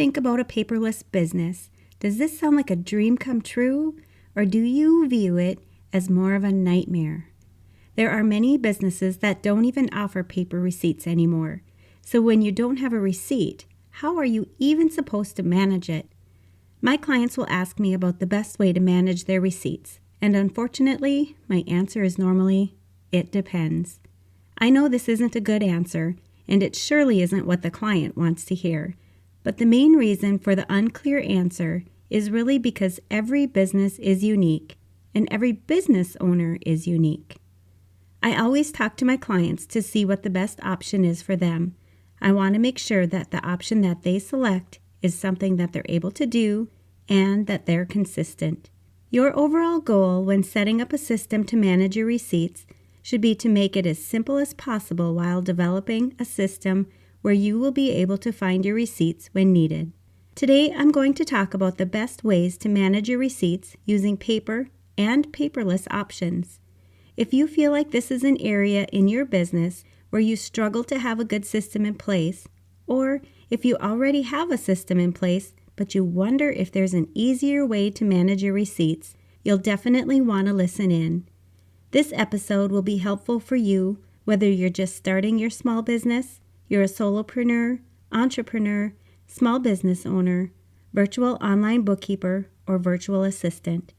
think about a paperless business, does this sound like a dream come true, or do you view it as more of a nightmare? There are many businesses that don't even offer paper receipts anymore. So when you don't have a receipt, how are you even supposed to manage it? My clients will ask me about the best way to manage their receipts, and unfortunately, my answer is normally, it depends. I know this isn't a good answer, and it surely isn't what the client wants to hear. But the main reason for the unclear answer is really because every business is unique, and every business owner is unique. I always talk to my clients to see what the best option is for them. I want to make sure that the option that they select is something that they're able to do and that they're consistent. Your overall goal when setting up a system to manage your receipts should be to make it as simple as possible while developing a system where you will be able to find your receipts when needed. Today, I'm going to talk about the best ways to manage your receipts using paper and paperless options. If you feel like this is an area in your business where you struggle to have a good system in place, or if you already have a system in place but you wonder if there's an easier way to manage your receipts, you'll definitely want to listen in. This episode will be helpful for you whether you're just starting your small business, you're a solopreneur, entrepreneur, small business owner, virtual online bookkeeper, or virtual assistant.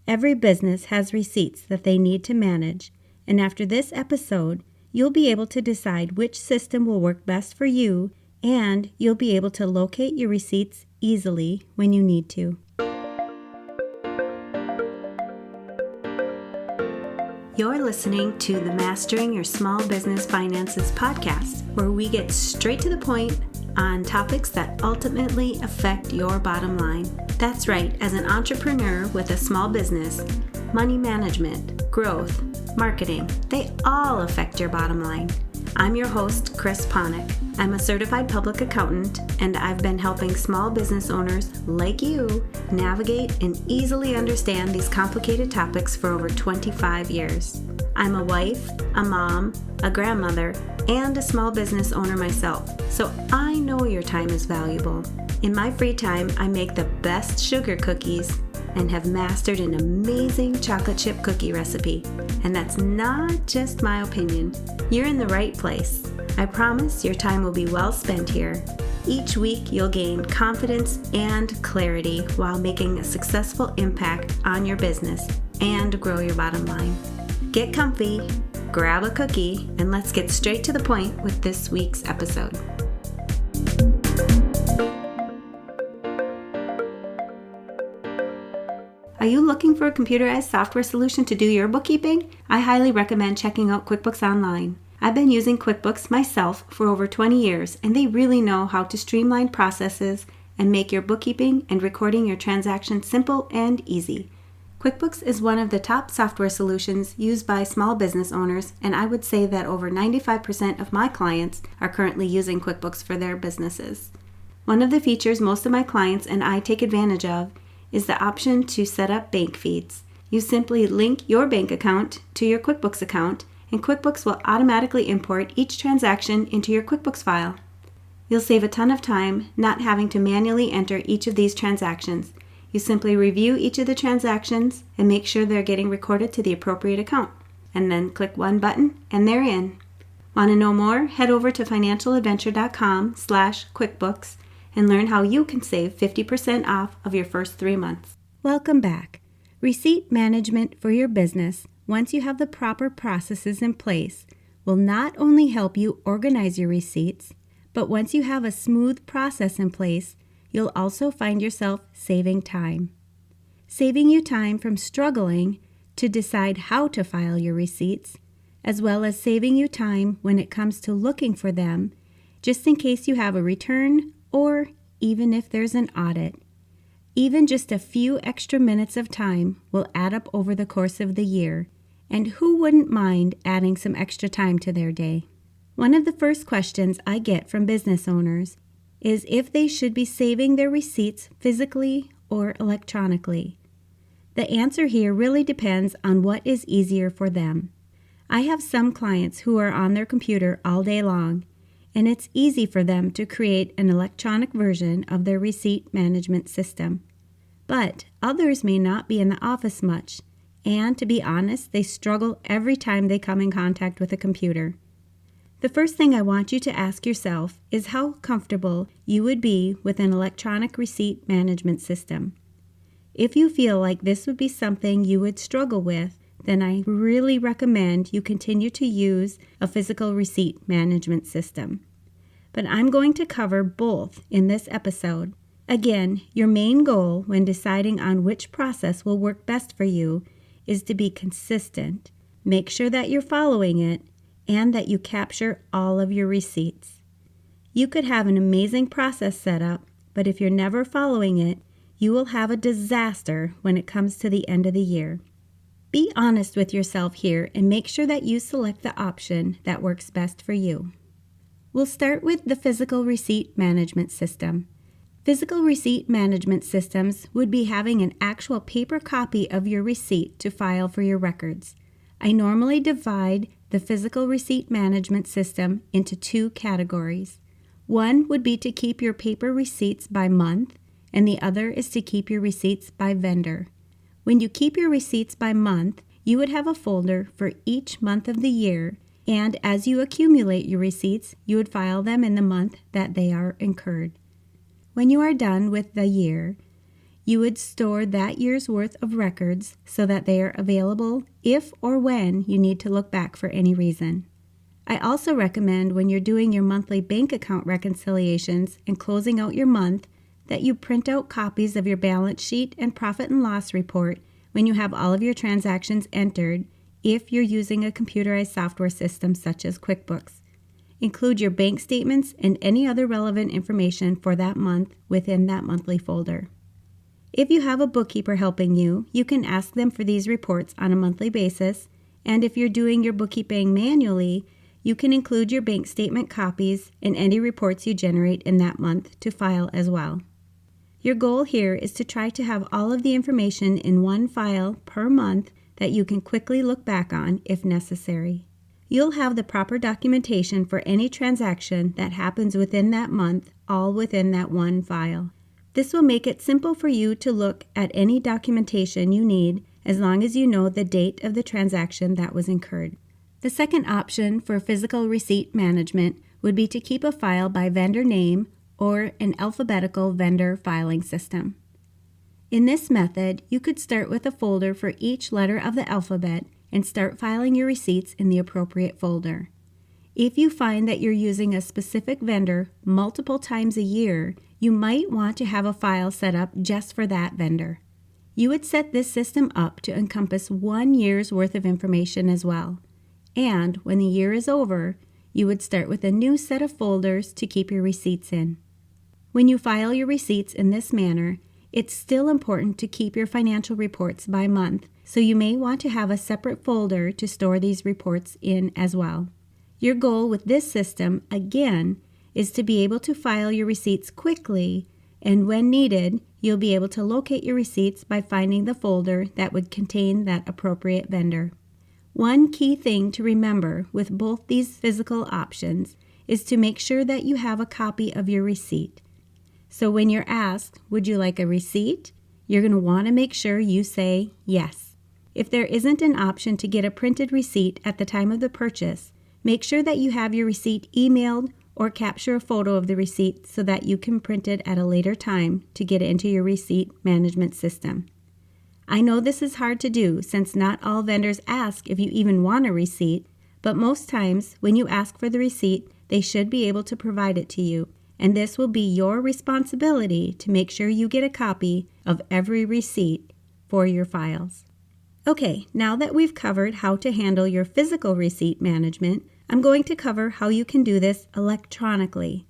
Every business has receipts that they need to manage, and after this episode, you'll be able to decide which system will work best for you, and you'll be able to locate your receipts easily when you need to. You're listening to the Mastering Your Small Business Finances podcast, where we get straight to the point on topics that ultimately affect your bottom line. That's right, as an entrepreneur with a small business, money management, growth, marketing, they all affect your bottom line. I'm your host, Chris Ponick. I'm a certified public accountant, and I've been helping small business owners like you navigate and easily understand these complicated topics for over 25 years. I'm a wife, a mom, a grandmother, and a small business owner myself, so I know your time is valuable. In my free time, I make the best sugar cookies and have mastered an amazing chocolate chip cookie recipe. And that's not just my opinion. You're in the right place. I promise your time will be well spent here. Each week, you'll gain confidence and clarity while making a successful impact on your business and grow your bottom line. Get comfy, grab a cookie, and let's get straight to the point with this week's episode. Are you looking for a computerized software solution to do your bookkeeping? I highly recommend checking out QuickBooks Online. I've been using QuickBooks myself for over 20 years, and they really know how to streamline processes and make your bookkeeping and recording your transactions simple and easy. QuickBooks is one of the top software solutions used by small business owners, and I would say that over 95% of my clients are currently using QuickBooks for their businesses. One of the features most of my clients and I take advantage of is the option to set up bank feeds. You simply link your bank account to your QuickBooks account, and QuickBooks will automatically import each transaction into your QuickBooks file. You'll save a ton of time not having to manually enter each of these transactions. You simply review each of the transactions and make sure they're getting recorded to the appropriate account, and then click one button and they're in. Want to know more? Head over to financialadventure.com/QuickBooks and learn how you can save 50% off of your first 3 months. Welcome back. Receipt management for your business, once you have the proper processes in place, will not only help you organize your receipts, but once you have a smooth process in place, you'll also find yourself saving time. Saving you time from struggling to decide how to file your receipts, as well as saving you time when it comes to looking for them, just in case you have a return or even if there's an audit. Even just a few extra minutes of time will add up over the course of the year, and who wouldn't mind adding some extra time to their day? One of the first questions I get from business owners is if they should be saving their receipts physically or electronically. The answer here really depends on what is easier for them. I have some clients who are on their computer all day long, and it's easy for them to create an electronic version of their receipt management system. But others may not be in the office much, and to be honest, they struggle every time they come in contact with a computer. The first thing I want you to ask yourself is how comfortable you would be with an electronic receipt management system. If you feel like this would be something you would struggle with, then I really recommend you continue to use a physical receipt management system. But I'm going to cover both in this episode. Again, your main goal when deciding on which process will work best for you is to be consistent, make sure that you're following it, and that you capture all of your receipts. You could have an amazing process set up, but if you're never following it, you will have a disaster when it comes to the end of the year. Be honest with yourself here and make sure that you select the option that works best for you. We'll start with the physical receipt management system. Physical receipt management systems would be having an actual paper copy of your receipt to file for your records. I normally divide the physical receipt management system into two categories. One would be to keep your paper receipts by month, and the other is to keep your receipts by vendor. When you keep your receipts by month, you would have a folder for each month of the year, and as you accumulate your receipts, you would file them in the month that they are incurred. When you are done with the year, you would store that year's worth of records so that they are available if or when you need to look back for any reason. I also recommend when you're doing your monthly bank account reconciliations and closing out your month that you print out copies of your balance sheet and profit and loss report when you have all of your transactions entered if you're using a computerized software system such as QuickBooks. Include your bank statements and any other relevant information for that month within that monthly folder. If you have a bookkeeper helping you, you can ask them for these reports on a monthly basis, and if you're doing your bookkeeping manually, you can include your bank statement copies and any reports you generate in that month to file as well. Your goal here is to try to have all of the information in one file per month that you can quickly look back on if necessary. You'll have the proper documentation for any transaction that happens within that month, all within that one file. This will make it simple for you to look at any documentation you need as long as you know the date of the transaction that was incurred. The second option for physical receipt management would be to keep a file by vendor name or an alphabetical vendor filing system. In this method, you could start with a folder for each letter of the alphabet and start filing your receipts in the appropriate folder. If you find that you're using a specific vendor multiple times a year, you might want to have a file set up just for that vendor. You would set this system up to encompass 1 year's worth of information as well. And when the year is over, you would start with a new set of folders to keep your receipts in. When you file your receipts in this manner, it's still important to keep your financial reports by month, so you may want to have a separate folder to store these reports in as well. Your goal with this system, again, is to be able to file your receipts quickly, and when needed, you'll be able to locate your receipts by finding the folder that would contain that appropriate vendor. One key thing to remember with both these physical options is to make sure that you have a copy of your receipt. So when you're asked, would you like a receipt? You're going to want to make sure you say yes. If there isn't an option to get a printed receipt at the time of the purchase, make sure that you have your receipt emailed or capture a photo of the receipt so that you can print it at a later time to get it into your receipt management system. I know this is hard to do since not all vendors ask if you even want a receipt, but most times when you ask for the receipt, they should be able to provide it to you, and this will be your responsibility to make sure you get a copy of every receipt for your files. Okay, now that we've covered how to handle your physical receipt management, I'm going to cover how you can do this electronically.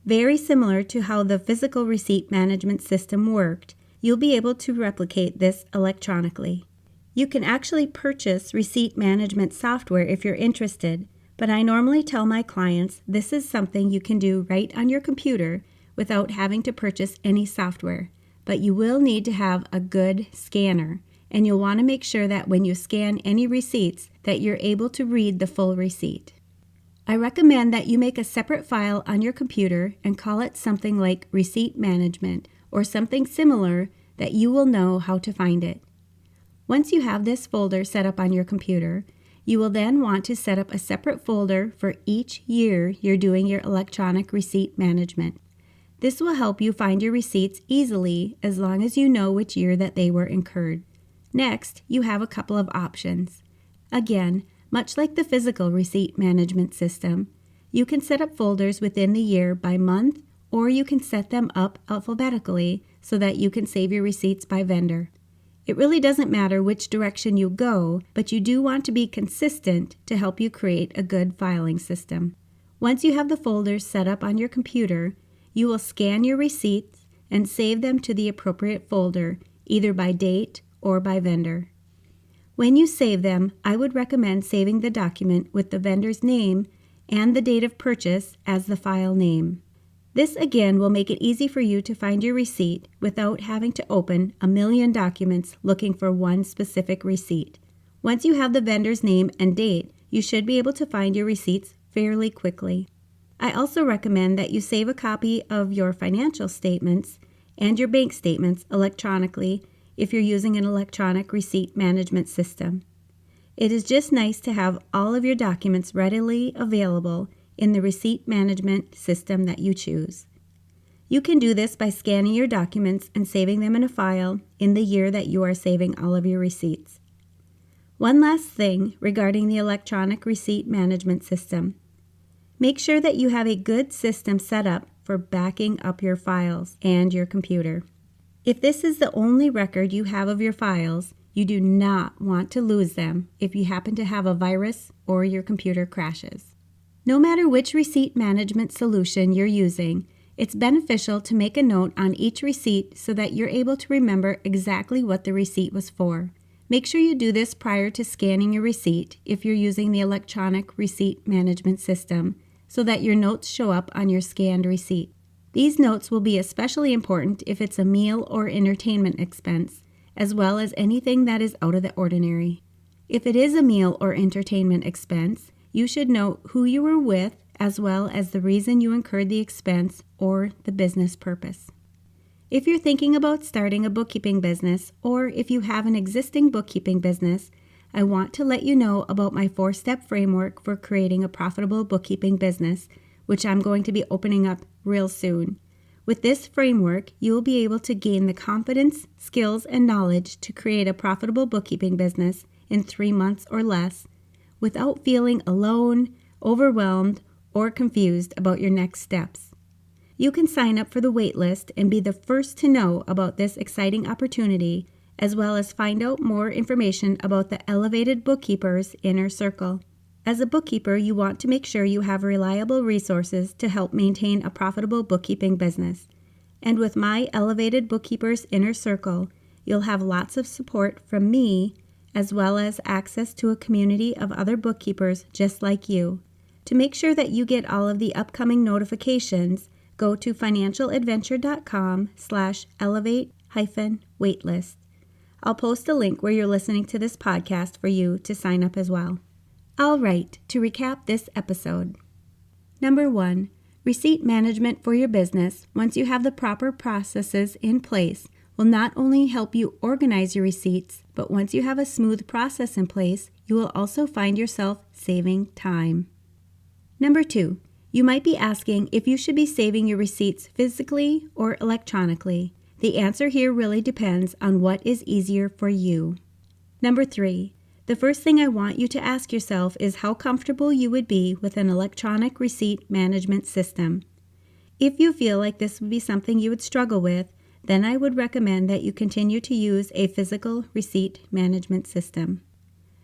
Very similar to how the physical receipt management system worked, you'll be able to replicate this electronically. You can actually purchase receipt management software if you're interested, but I normally tell my clients this is something you can do right on your computer without having to purchase any software. But you will need to have a good scanner, and you'll want to make sure that when you scan any receipts that you're able to read the full receipt. I recommend that you make a separate file on your computer and call it something like Receipt Management or something similar that you will know how to find it. Once you have this folder set up on your computer, you will then want to set up a separate folder for each year you're doing your electronic receipt management. This will help you find your receipts easily as long as you know which year that they were incurred. Next, you have a couple of options. Again, much like the physical receipt management system, you can set up folders within the year by month, or you can set them up alphabetically so that you can save your receipts by vendor. It really doesn't matter which direction you go, but you do want to be consistent to help you create a good filing system. Once you have the folders set up on your computer, you will scan your receipts and save them to the appropriate folder, either by date or by vendor. When you save them, I would recommend saving the document with the vendor's name and the date of purchase as the file name. This again will make it easy for you to find your receipt without having to open a million documents looking for one specific receipt. Once you have the vendor's name and date, you should be able to find your receipts fairly quickly. I also recommend that you save a copy of your financial statements and your bank statements electronically if you're using an electronic receipt management system. It is just nice to have all of your documents readily available in the receipt management system that you choose. You can do this by scanning your documents and saving them in a file in the year that you are saving all of your receipts. One last thing regarding the electronic receipt management system. Make sure that you have a good system set up for backing up your files and your computer. If this is the only record you have of your files, you do not want to lose them if you happen to have a virus or your computer crashes. No matter which receipt management solution you're using, it's beneficial to make a note on each receipt so that you're able to remember exactly what the receipt was for. Make sure you do this prior to scanning your receipt if you're using the electronic receipt management system, so that your notes show up on your scanned receipt. These notes will be especially important if it's a meal or entertainment expense, as well as anything that is out of the ordinary. If it is a meal or entertainment expense, you should note who you were with as well as the reason you incurred the expense or the business purpose. If you're thinking about starting a bookkeeping business, or if you have an existing bookkeeping business, I want to let you know about my 4-step framework for creating a profitable bookkeeping business, which I'm going to be opening up real soon. With this framework, you will be able to gain the confidence, skills, and knowledge to create a profitable bookkeeping business in 3 months or less, without feeling alone, overwhelmed, or confused about your next steps. You can sign up for the waitlist and be the first to know about this exciting opportunity, as well as find out more information about the Elevated Bookkeepers Inner Circle. As a bookkeeper, you want to make sure you have reliable resources to help maintain a profitable bookkeeping business. And with my Elevated Bookkeepers Inner Circle, you'll have lots of support from me, as well as access to a community of other bookkeepers just like you. To make sure that you get all of the upcoming notifications, go to financialadventure.com/elevate-waitlist. I'll post a link where you're listening to this podcast for you to sign up as well. All right, to recap this episode. Number 1, receipt management for your business, once you have the proper processes in place, will not only help you organize your receipts, but once you have a smooth process in place, you will also find yourself saving time. Number 2, you might be asking if you should be saving your receipts physically or electronically. The answer here really depends on what is easier for you. Number 3, the first thing I want you to ask yourself is how comfortable you would be with an electronic receipt management system. If you feel like this would be something you would struggle with, then I would recommend that you continue to use a physical receipt management system.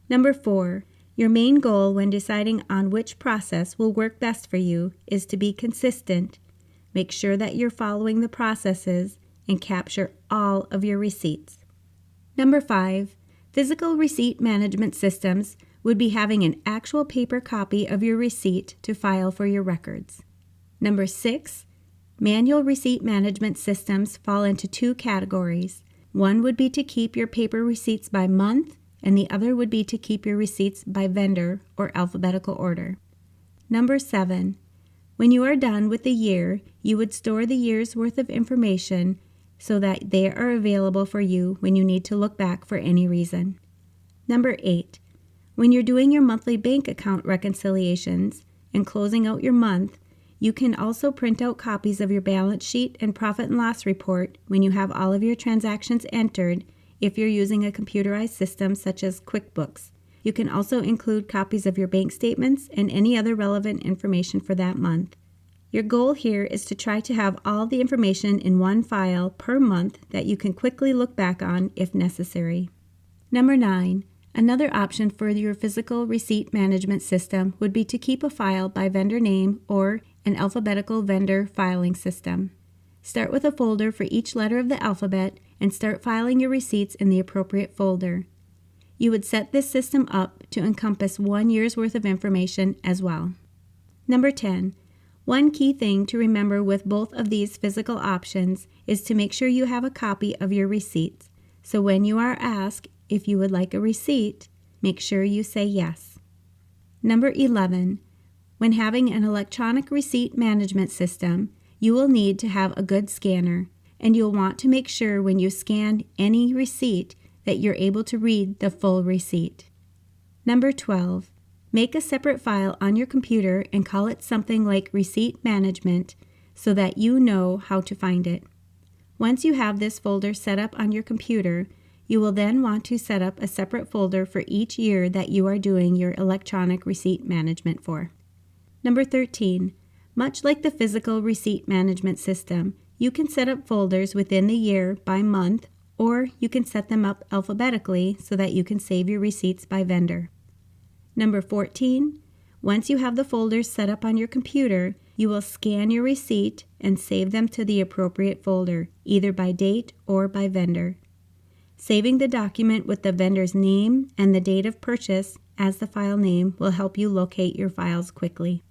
Number 4, your main goal when deciding on which process will work best for you is to be consistent. Make sure that you're following the processes and capture all of your receipts. Number 5, physical receipt management systems would be having an actual paper copy of your receipt to file for your records. Number 6, manual receipt management systems fall into 2 categories. One would be to keep your paper receipts by month, and the other would be to keep your receipts by vendor or alphabetical order. Number 7. When you are done with the year, you would store the year's worth of information so that they are available for you when you need to look back for any reason. Number 8. When you're doing your monthly bank account reconciliations and closing out your month, you can also print out copies of your balance sheet and profit and loss report when you have all of your transactions entered if you're using a computerized system such as QuickBooks. You can also include copies of your bank statements and any other relevant information for that month. Your goal here is to try to have all the information in one file per month that you can quickly look back on if necessary. Number 9. Another option for your physical receipt management system would be to keep a file by vendor name or an alphabetical vendor filing system. Start with a folder for each letter of the alphabet and start filing your receipts in the appropriate folder. You would set this system up to encompass 1 year's worth of information as well. Number 10. One key thing to remember with both of these physical options is to make sure you have a copy of your receipts. So when you are asked if you would like a receipt, make sure you say yes. Number 11. When having an electronic receipt management system, you will need to have a good scanner, and you'll want to make sure when you scan any receipt that you're able to read the full receipt. Number 12. Make a separate file on your computer and call it something like Receipt Management so that you know how to find it. Once you have this folder set up on your computer, you will then want to set up a separate folder for each year that you are doing your electronic receipt management for. Number 13. Much like the physical receipt management system, you can set up folders within the year by month, or you can set them up alphabetically so that you can save your receipts by vendor. Number 14. Once you have the folders set up on your computer, you will scan your receipt and save them to the appropriate folder, either by date or by vendor. Saving the document with the vendor's name and the date of purchase as the file name will help you locate your files quickly.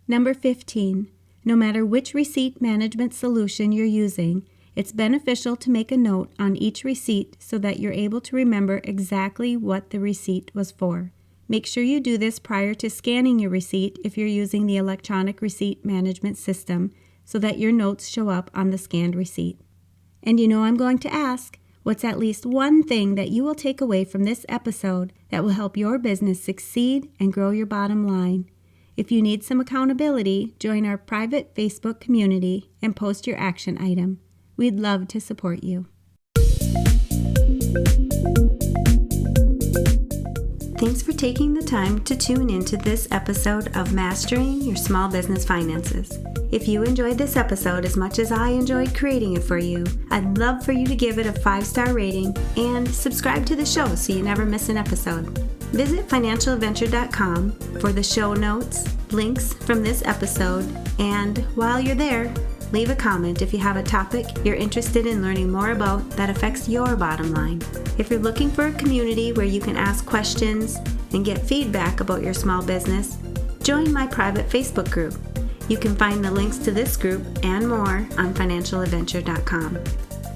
Number 15. No matter which receipt management solution you're using, it's beneficial to make a note on each receipt so that you're able to remember exactly what the receipt was for. Make sure you do this prior to scanning your receipt if you're using the electronic receipt management system so that your notes show up on the scanned receipt. And I'm going to ask, what's at least one thing that you will take away from this episode that will help your business succeed and grow your bottom line? If you need some accountability, join our private Facebook community and post your action item. We'd love to support you. Thanks for taking the time to tune into this episode of Mastering Your Small Business Finances. If you enjoyed this episode as much as I enjoyed creating it for you, I'd love for you to give it a 5-star rating and subscribe to the show so you never miss an episode. Visit financialadventure.com for the show notes, links from this episode, and while you're there, leave a comment if you have a topic you're interested in learning more about that affects your bottom line. If you're looking for a community where you can ask questions and get feedback about your small business, join my private Facebook group. You can find the links to this group and more on financialadventure.com.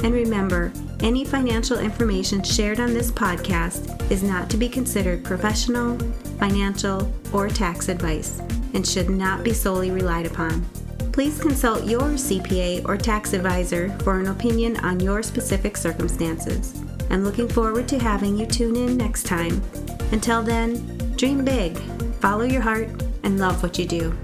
And remember, any financial information shared on this podcast is not to be considered professional, financial, or tax advice and should not be solely relied upon. Please consult your CPA or tax advisor for an opinion on your specific circumstances. I'm looking forward to having you tune in next time. Until then, dream big, follow your heart, and love what you do.